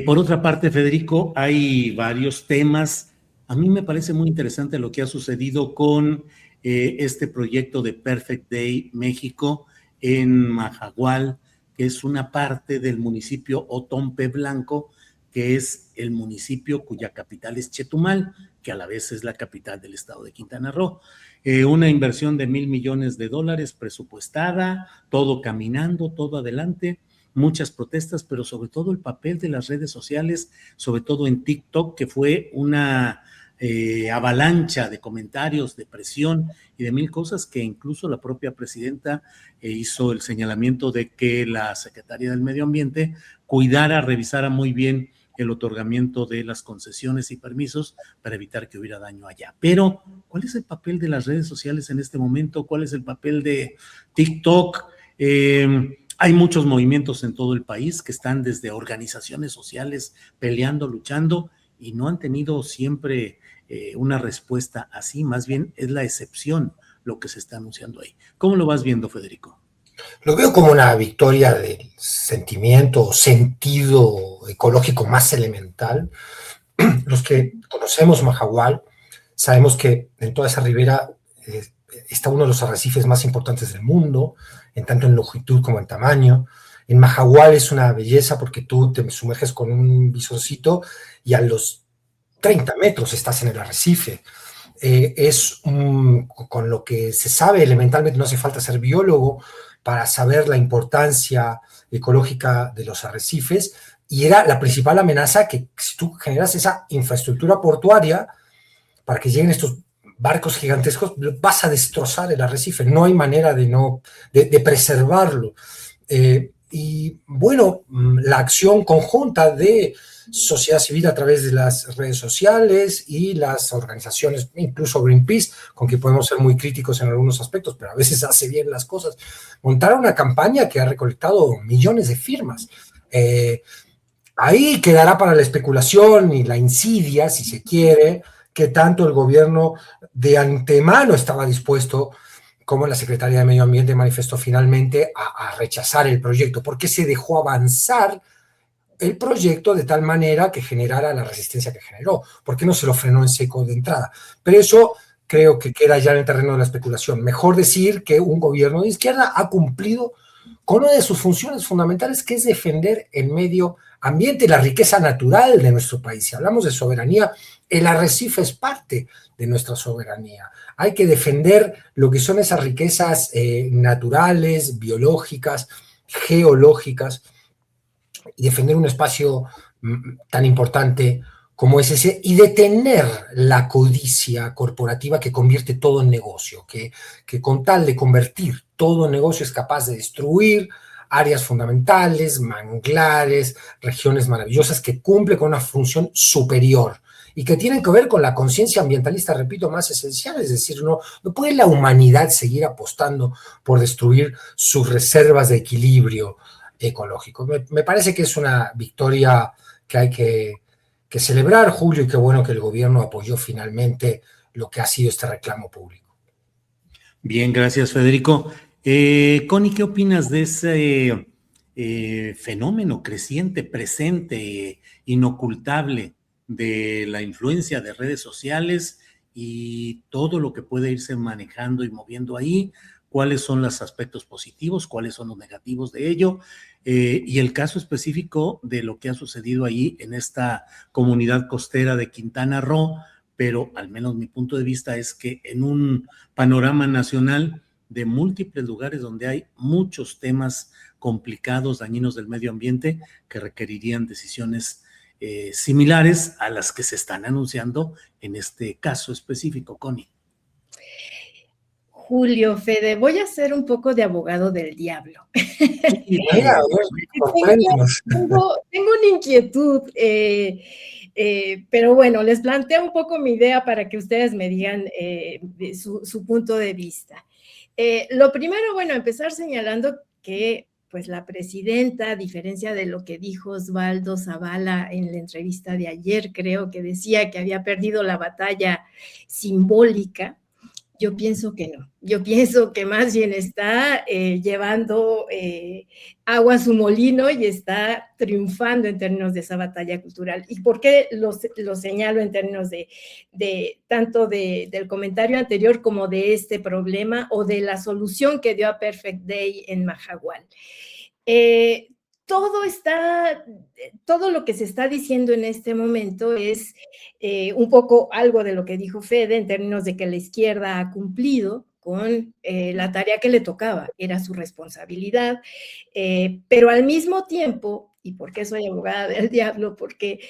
Por otra parte, Federico, hay varios temas. A mí me parece muy interesante lo que ha sucedido con este proyecto de Perfect Day México en Majagual, que es una parte del municipio Otompe Blanco, que es el municipio cuya capital es Chetumal, que a la vez es la capital del estado de Quintana Roo. Una inversión de $1,000,000,000 presupuestada, todo caminando, todo adelante, muchas protestas, pero sobre todo el papel de las redes sociales, sobre todo en TikTok, que fue una avalancha de comentarios, de presión y de mil cosas que incluso la propia presidenta hizo el señalamiento de que la Secretaría del Medio Ambiente cuidara, revisara muy bien el otorgamiento de las concesiones y permisos para evitar que hubiera daño allá. Pero, ¿cuál es el papel de las redes sociales en este momento? ¿Cuál es el papel de TikTok? Hay muchos movimientos en todo el país que están desde organizaciones sociales peleando, luchando y no han tenido siempre una respuesta así, más bien es la excepción lo que se está anunciando ahí. ¿Cómo lo vas viendo, Federico? Lo veo como una victoria del sentimiento o sentido ecológico más elemental. Los que conocemos Majagual sabemos que en toda esa ribera está uno de los arrecifes más importantes del mundo, en tanto en longitud como en tamaño. En Majagual es una belleza porque tú te sumerges con un visorcito y a los 30 metros estás en el arrecife. Con lo que se sabe elementalmente, no hace falta ser biólogo para saber la importancia ecológica de los arrecifes, y era la principal amenaza que si tú generas esa infraestructura portuaria para que lleguen estos barcos gigantescos, vas a destrozar el arrecife, no hay manera de preservarlo. Y bueno, la acción conjunta de sociedad civil a través de las redes sociales y las organizaciones, incluso Greenpeace, con que podemos ser muy críticos en algunos aspectos, pero a veces hace bien las cosas, montaron una campaña que ha recolectado millones de firmas. Ahí quedará para la especulación y la insidia, si se quiere, que tanto el gobierno de antemano estaba dispuesto, como la Secretaría de Medio Ambiente manifestó finalmente, a rechazar el proyecto, porque se dejó avanzar el proyecto de tal manera que generara la resistencia que generó. ¿Por qué no se lo frenó en seco de entrada? Pero eso creo que queda ya en el terreno de la especulación. Mejor decir que un gobierno de izquierda ha cumplido con una de sus funciones fundamentales, que es defender el medio ambiente y la riqueza natural de nuestro país. Si hablamos de soberanía, el arrecife es parte de nuestra soberanía. Hay que defender lo que son esas riquezas naturales, biológicas, geológicas, y defender un espacio tan importante como es ese, y detener la codicia corporativa que convierte todo en negocio, que con tal de convertir todo en negocio es capaz de destruir áreas fundamentales, manglares, regiones maravillosas que cumplen con una función superior y que tienen que ver con la conciencia ambientalista, repito, más esencial. Es decir, no puede la humanidad seguir apostando por destruir sus reservas de equilibrio ecológico. Me parece que es una victoria que hay que celebrar, Julio, y qué bueno que el gobierno apoyó finalmente lo que ha sido este reclamo público. Bien, gracias, Federico. Connie, ¿qué opinas de ese fenómeno creciente, presente, inocultable de la influencia de redes sociales y todo lo que puede irse manejando y moviendo ahí? ¿Cuáles son los aspectos positivos? ¿Cuáles son los negativos de ello? Y el caso específico de lo que ha sucedido ahí en esta comunidad costera de Quintana Roo, pero al menos mi punto de vista es que en un panorama nacional de múltiples lugares donde hay muchos temas complicados, dañinos del medio ambiente, que requerirían decisiones similares a las que se están anunciando en este caso específico, Connie. Julio, Fede, voy a ser un poco de abogado del diablo. Tengo una inquietud, pero bueno, les planteo un poco mi idea para que ustedes me digan su punto de vista. Lo primero, bueno, empezar señalando que pues la presidenta, a diferencia de lo que dijo Osvaldo Zavala en la entrevista de ayer, creo que decía que había perdido la batalla simbólica. Yo pienso que no. Yo pienso que más bien está llevando agua a su molino y está triunfando en términos de esa batalla cultural. ¿Y por qué lo señalo en términos de tanto del comentario anterior como de este problema o de la solución que dio a Perfect Day en Mahahual? Todo lo que se está diciendo en este momento es un poco algo de lo que dijo Fede en términos de que la izquierda ha cumplido con la tarea que le tocaba, era su responsabilidad, pero al mismo tiempo, ¿y por qué soy abogada del diablo? Porque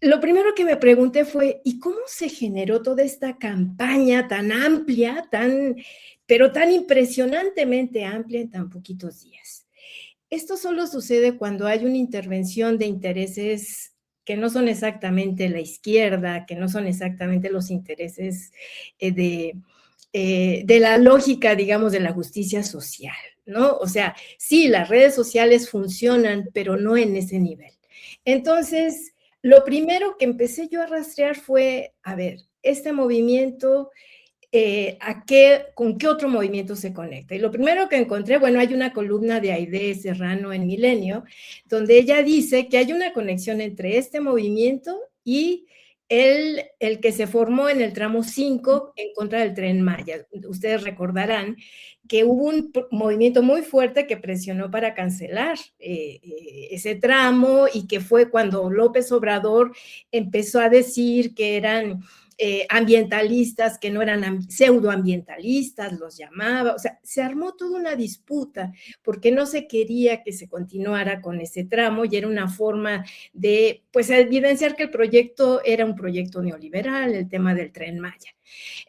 lo primero que me pregunté fue, ¿y cómo se generó toda esta campaña tan amplia, pero tan impresionantemente amplia en tan poquitos días? Esto solo sucede cuando hay una intervención de intereses que no son exactamente la izquierda, que no son exactamente los intereses de la lógica, digamos, de la justicia social, ¿no? O sea, sí, las redes sociales funcionan, pero no en ese nivel. Entonces, lo primero que empecé yo a rastrear fue, a ver, este movimiento, ¿con qué otro movimiento se conecta? Y lo primero que encontré, bueno, hay una columna de Aide Serrano en Milenio, donde ella dice que hay una conexión entre este movimiento y el que se formó en el tramo 5 en contra del Tren Maya. Ustedes recordarán que hubo un movimiento muy fuerte que presionó para cancelar ese tramo y que fue cuando López Obrador empezó a decir que eran ambientalistas que no eran pseudoambientalistas, los llamaba, o sea, se armó toda una disputa porque no se quería que se continuara con ese tramo y era una forma de, pues, evidenciar que el proyecto era un proyecto neoliberal, el tema del Tren Maya.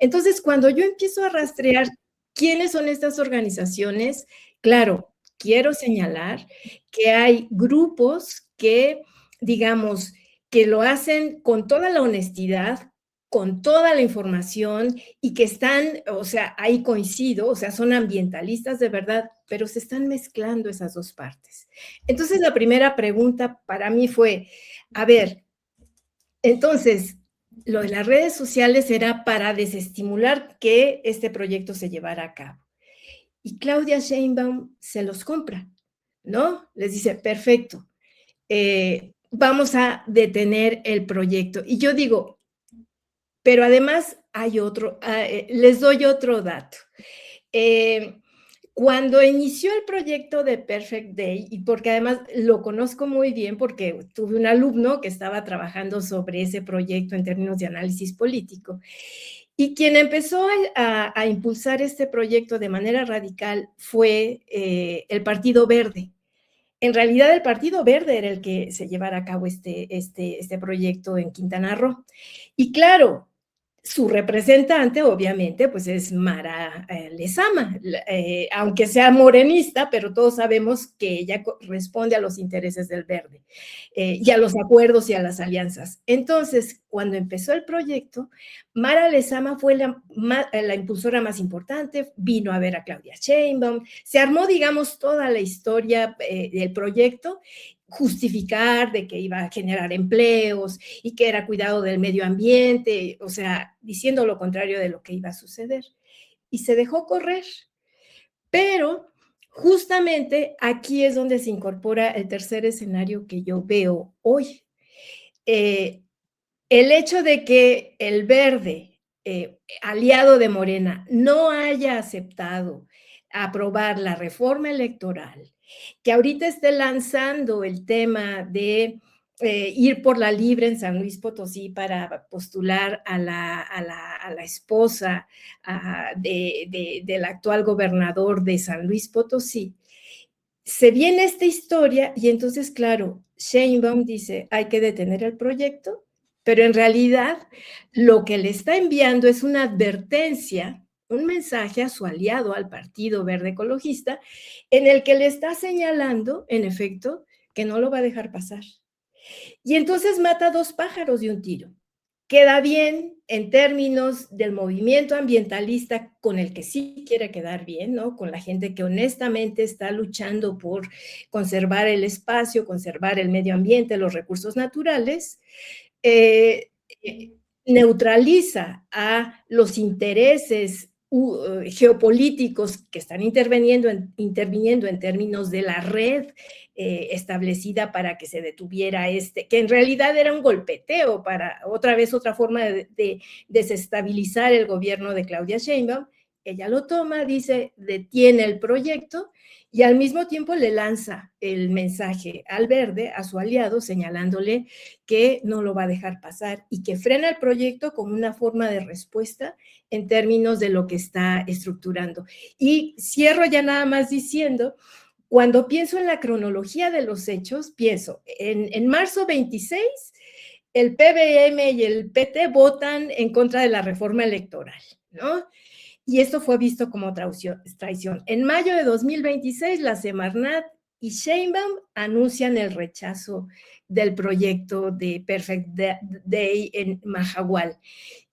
Entonces, cuando yo empiezo a rastrear quiénes son estas organizaciones, claro, quiero señalar que hay grupos que, digamos, que lo hacen con toda la honestidad, con toda la información y que están, o sea, ahí coincido, o sea, son ambientalistas de verdad, pero se están mezclando esas dos partes. Entonces, la primera pregunta para mí fue, a ver, entonces, lo de las redes sociales era para desestimular que este proyecto se llevara a cabo. Y Claudia Sheinbaum se los compra, ¿no? Les dice, perfecto, vamos a detener el proyecto. Y yo digo, pero además hay otro, les doy otro dato. Cuando inició el proyecto de Perfect Day, y porque además lo conozco muy bien porque tuve un alumno que estaba trabajando sobre ese proyecto en términos de análisis político, y quien empezó a impulsar este proyecto de manera radical fue el Partido Verde. En realidad, el Partido Verde era el que se llevara a cabo este proyecto en Quintana Roo. Y claro, su representante, obviamente, pues es Mara Lezama, aunque sea morenista, pero todos sabemos que ella responde a los intereses del Verde y a los acuerdos y a las alianzas. Entonces, cuando empezó el proyecto, Mara Lezama fue la impulsora más importante, vino a ver a Claudia Sheinbaum, se armó, digamos, toda la historia del proyecto, justificar de que iba a generar empleos y que era cuidado del medio ambiente, o sea, diciendo lo contrario de lo que iba a suceder. Y se dejó correr. Pero justamente aquí es donde se incorpora el tercer escenario que yo veo hoy. El hecho de que el Verde, aliado de Morena, no haya aceptado aprobar la reforma electoral, que ahorita esté lanzando el tema de ir por la libre en San Luis Potosí para postular a la esposa del actual gobernador de San Luis Potosí. Se viene esta historia y entonces, claro, Sheinbaum dice, hay que detener el proyecto, pero en realidad lo que le está enviando es una advertencia, un mensaje a su aliado, al Partido Verde Ecologista, en el que le está señalando, en efecto, que no lo va a dejar pasar. Y entonces mata dos pájaros de un tiro. Queda bien en términos del movimiento ambientalista con el que sí quiere quedar bien, ¿no? Con la gente que honestamente está luchando por conservar el espacio, conservar el medio ambiente, los recursos naturales. neutraliza a los intereses geopolíticos que están interviniendo en términos de la red establecida para que se detuviera que en realidad era un golpeteo para otra forma de desestabilizar el gobierno de Claudia Sheinbaum. Ella lo toma, dice, detiene el proyecto y al mismo tiempo le lanza el mensaje al Verde, a su aliado, señalándole que no lo va a dejar pasar y que frena el proyecto como una forma de respuesta en términos de lo que está estructurando. Y cierro ya nada más diciendo, cuando pienso en la cronología de los hechos, pienso en marzo 26, el PBM y el PT votan en contra de la reforma electoral, ¿no? Y esto fue visto como traición. En mayo de 2026, la Semarnat y Sheinbaum anuncian el rechazo del proyecto de Perfect Day en Mahahual.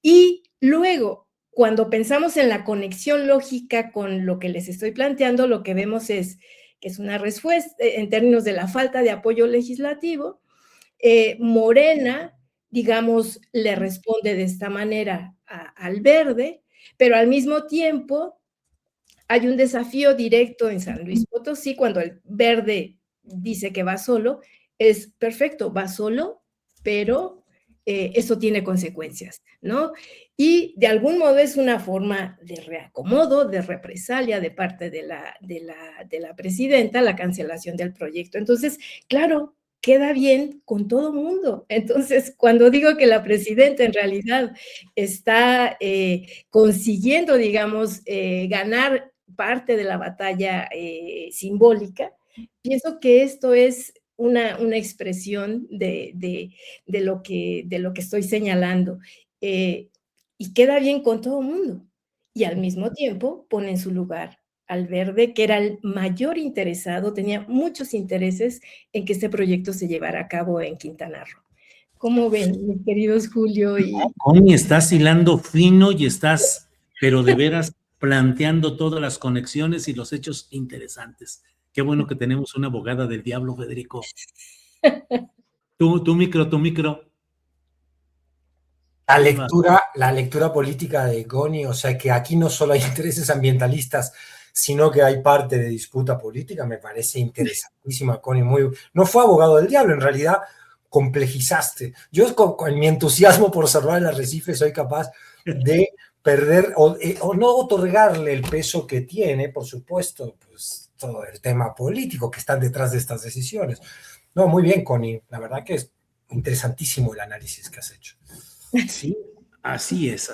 Y luego, cuando pensamos en la conexión lógica con lo que les estoy planteando, lo que vemos es que es una respuesta en términos de la falta de apoyo legislativo. Morena, digamos, le responde de esta manera al Verde, pero al mismo tiempo hay un desafío directo en San Luis Potosí cuando el Verde dice que va solo. Es perfecto, va solo, pero eso tiene consecuencias, ¿no? Y de algún modo es una forma de reacomodo, de represalia de parte de la presidenta, la cancelación del proyecto. Entonces, claro, queda bien con todo mundo. Entonces, cuando digo que la presidenta en realidad está consiguiendo, digamos, ganar parte de la batalla simbólica, pienso que esto es una expresión de lo que estoy señalando. Y queda bien con todo mundo. Y al mismo tiempo pone en su lugar al Verde, que era el mayor interesado, tenía muchos intereses en que este proyecto se llevara a cabo en Quintana Roo. ¿Cómo ven, mis queridos Julio? Connie, estás hilando fino y estás, pero de veras, planteando todas las conexiones y los hechos interesantes. Qué bueno que tenemos una abogada del diablo, Federico. Tu micro. La lectura política de Connie, o sea que aquí no solo hay intereses ambientalistas, sino que hay parte de disputa política, me parece interesantísima, Connie. No fue abogado del diablo, en realidad complejizaste. Yo con mi entusiasmo por salvar el arrecife soy capaz de perder o no otorgarle el peso que tiene, por supuesto, pues todo el tema político que están detrás de estas decisiones. No, muy bien, Connie, la verdad que es interesantísimo el análisis que has hecho. Sí, así es.